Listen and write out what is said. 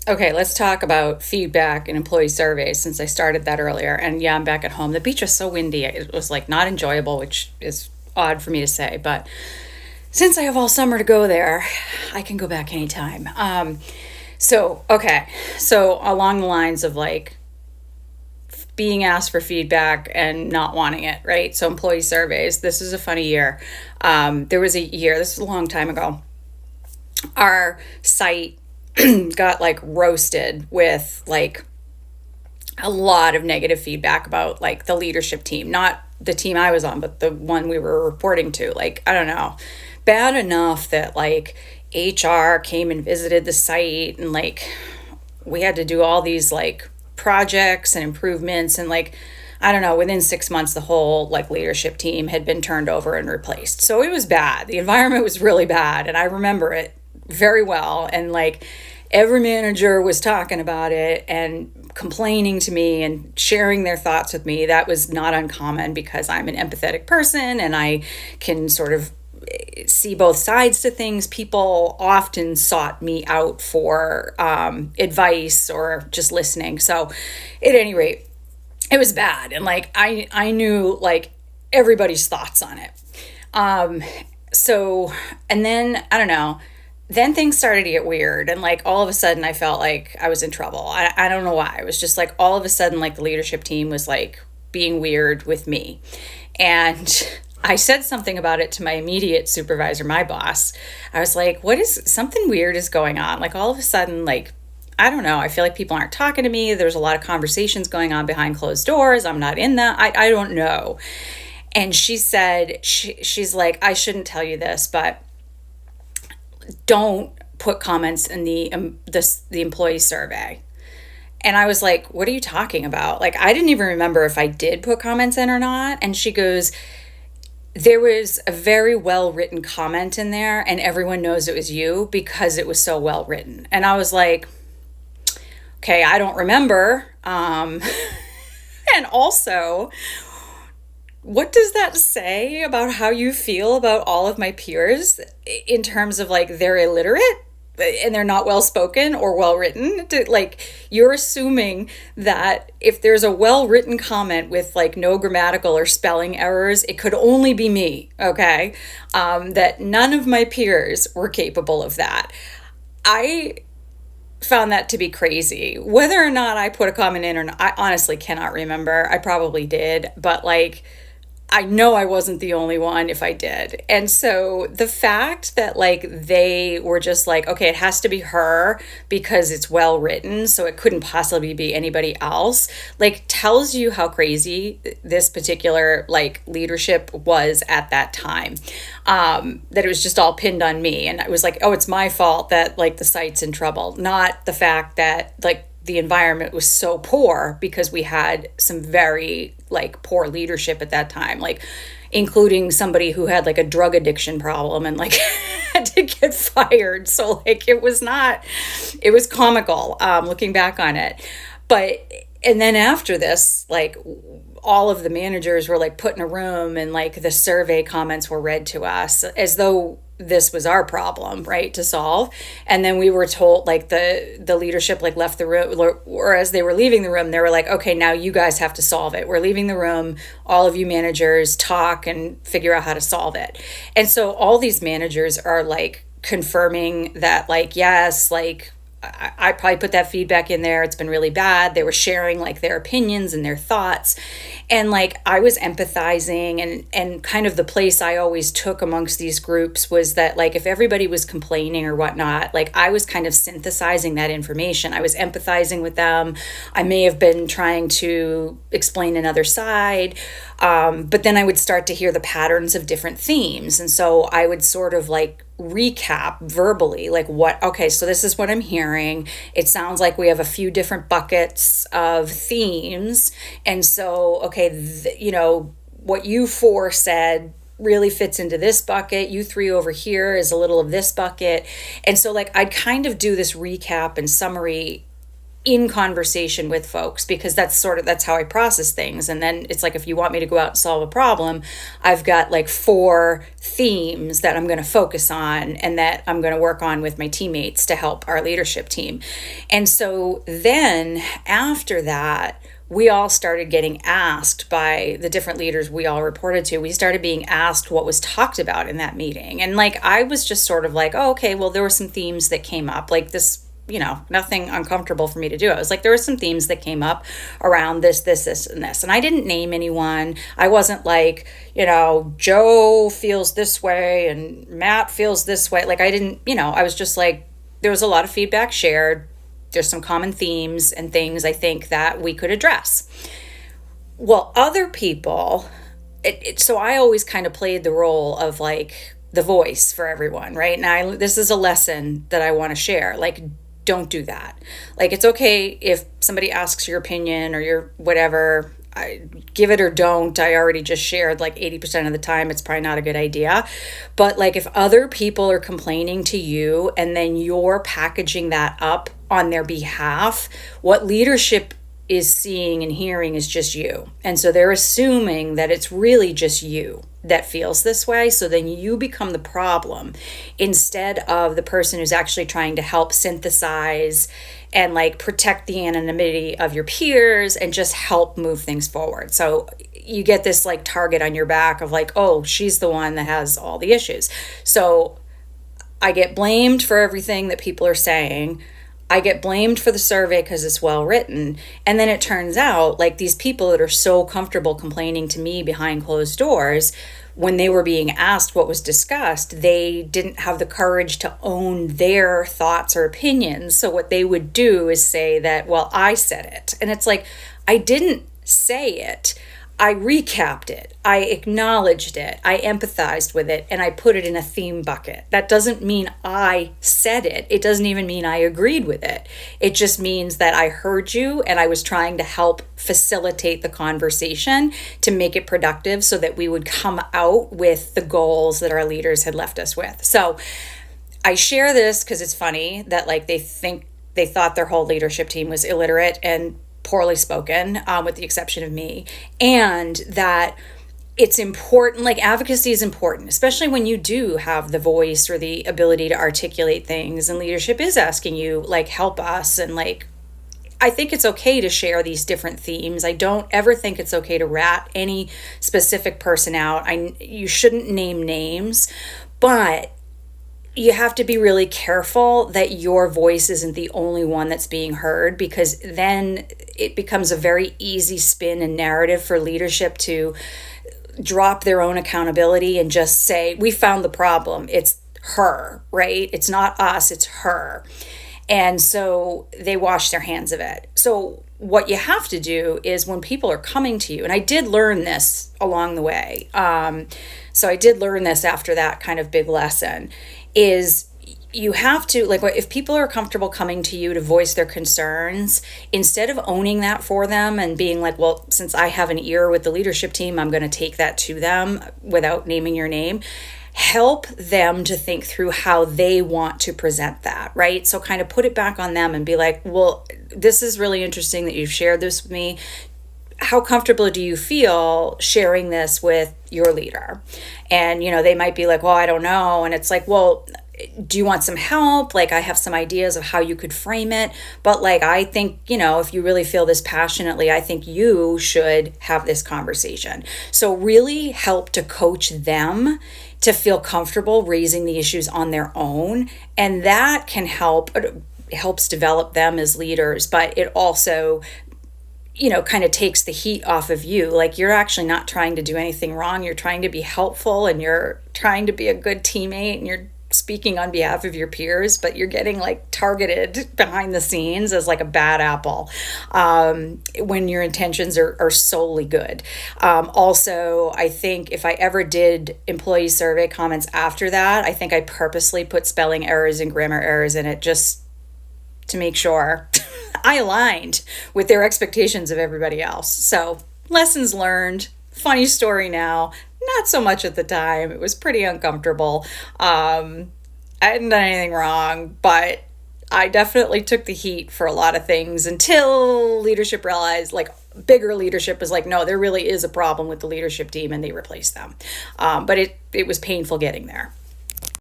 Okay, let's talk about feedback and employee surveys since I started that earlier. And yeah, I'm back at home. The beach was so windy. It was like not enjoyable, which is odd for me to say. But since I have all summer to go there, I can go back anytime. Okay. So along the lines of like being asked for feedback and not wanting it, right? So employee surveys. This is a funny year. There was a year, this was a long time ago. Our site got like roasted with like a lot of negative feedback about like the leadership team, not the team I was on, but the one we were reporting to. Like, I don't know, bad enough that like HR came and visited the site and like we had to do all these like projects and improvements and like I don't know, within 6 months the whole like leadership team had been turned over and replaced. So it was bad. The environment was really bad and I remember it very well, and like every manager was talking about it and complaining to me and sharing their thoughts with me. That was not uncommon because I'm an empathetic person and I can sort of see both sides to things. People often sought me out for advice or just listening. So at any rate, it was bad. And like, I knew like everybody's thoughts on it. And then, I don't know, then things started to get weird. And like, all of a sudden I felt like I was in trouble. I don't know why. It was just like, all of a sudden, like the leadership team was like being weird with me. And I said something about it to my immediate supervisor, my boss. I was like, something weird is going on. Like all of a sudden, like, I don't know. I feel like people aren't talking to me. There's a lot of conversations going on behind closed doors. I'm not in that. I don't know. And she said, she's like, I shouldn't tell you this, but don't put comments in the employee survey. And I was like, what are you talking about? Like, I didn't even remember if I did put comments in or not. And she goes, there was a very well written comment in there and everyone knows it was you because it was so well written. And I was like, okay, I don't remember. And also, what does that say about how you feel about all of my peers in terms of like they're illiterate and they're not well spoken or well written? Like, you're assuming that if there's a well written comment with like no grammatical or spelling errors, it could only be me, okay? That none of my peers were capable of that. I found that to be crazy. Whether or not I put a comment in or not, I honestly cannot remember. I probably did, but like, I know I wasn't the only one if I did. And so the fact that like they were just like, okay, it has to be her because it's well written, so it couldn't possibly be anybody else, like tells you how crazy this particular like leadership was at that time. That it was just all pinned on me. And I was like, oh, it's my fault that like the site's in trouble, not the fact that like the environment was so poor because we had some very like poor leadership at that time, like including somebody who had like a drug addiction problem and like had to get fired. So like it was comical looking back on it. And then after this, like all of the managers were like put in a room and like the survey comments were read to us as though this was our problem, right, to solve. And then we were told, like the leadership like left the room, or as they were leaving the room, they were like, okay, now you guys have to solve it. We're leaving the room. All of you managers talk and figure out how to solve it. And so all these managers are like confirming that like, yes, like I probably put that feedback in there. It's been really bad. They were sharing like their opinions and their thoughts. And like I was empathizing, and kind of the place I always took amongst these groups was that like if everybody was complaining or whatnot, like I was kind of synthesizing that information. I was empathizing with them. I may have been trying to explain another side. But then I would start to hear the patterns of different themes. And so I would sort of like recap verbally, like okay, so this is what I'm hearing. It sounds like we have a few different buckets of themes. And so, okay, what you four said really fits into this bucket. You three over here is a little of this bucket. And so like I'd kind of do this recap and summary in conversation with folks, because that's how I process things. And then it's like, if you want me to go out and solve a problem, I've got like 4 themes that I'm going to focus on and that I'm going to work on with my teammates to help our leadership team. And so then after that, we all started getting asked by the different leaders we all reported to. We started being asked what was talked about in that meeting. And like, I was just sort of like, oh, okay, well, there were some themes that came up like this, nothing uncomfortable for me to do. I was like, there were some themes that came up around this, and this. And I didn't name anyone. I wasn't like, Joe feels this way and Matt feels this way. Like, I didn't, I was just like, there was a lot of feedback shared. There's some common themes and things I think that we could address. Well, other people, so I always kind of played the role of like the voice for everyone, right? Now, this is a lesson that I want to share. Like, don't do that. Like, it's okay if somebody asks your opinion or your whatever, give it or don't. I already just shared like 80% of the time, it's probably not a good idea. But like, if other people are complaining to you and then you're packaging that up on their behalf, what leadership is seeing and hearing is just you. And so they're assuming that it's really just you that feels this way. So then you become the problem instead of the person who's actually trying to help synthesize and like protect the anonymity of your peers and just help move things forward. So you get this like target on your back of like, oh, she's the one that has all the issues. So I get blamed for everything that people are saying. I get blamed for the survey because it's well written. And then it turns out like these people that are so comfortable complaining to me behind closed doors, when they were being asked what was discussed, they didn't have the courage to own their thoughts or opinions. So what they would do is say that, well, I said it. And it's like, I didn't say it. I recapped it, I acknowledged it, I empathized with it, and I put it in a theme bucket. That doesn't mean I said it. It doesn't even mean I agreed with it. It just means that I heard you and I was trying to help facilitate the conversation to make it productive so that we would come out with the goals that our leaders had left us with. So I share this because it's funny that like they thought their whole leadership team was illiterate and poorly spoken, with the exception of me, and that it's important, like advocacy is important, especially when you do have the voice or the ability to articulate things and leadership is asking you, like, help us. And like, I think it's okay to share these different themes. I don't ever think it's okay to rat any specific person out. You shouldn't name names, but you have to be really careful that your voice isn't the only one that's being heard, because then it becomes a very easy spin and narrative for leadership to drop their own accountability and just say, we found the problem. It's her, right? It's not us, it's her. And so they wash their hands of it. So what you have to do is when people are coming to you, and I did learn this along the way. So I did learn this after that kind of big lesson, is you have to, like, if people are comfortable coming to you to voice their concerns, instead of owning that for them and being like, well, since I have an ear with the leadership team, I'm going to take that to them without naming your name. Help them to think through how they want to present that, right? So kind of put it back on them and be like, well, this is really interesting that you've shared this with me. How comfortable do you feel sharing this with your leader? And, they might be like, well, I don't know. And it's like, well, do you want some help? Like, I have some ideas of how you could frame it. But like, I think, if you really feel this passionately, I think you should have this conversation. So really help to coach them to feel comfortable raising the issues on their own. And that can helps develop them as leaders, but it also kind of takes the heat off of you. Like, you're actually not trying to do anything wrong. You're trying to be helpful and you're trying to be a good teammate and you're speaking on behalf of your peers, but you're getting like targeted behind the scenes as like a bad apple, when your intentions are solely good. Also, I think if I ever did employee survey comments after that, I think I purposely put spelling errors and grammar errors in it just to make sure I aligned with their expectations of everybody else. So, lessons learned. Funny story now. Not so much at the time. It was pretty uncomfortable. I hadn't done anything wrong, but I definitely took the heat for a lot of things until leadership realized, like, bigger leadership was like, no, there really is a problem with the leadership team, and they replaced them. But it was painful getting there.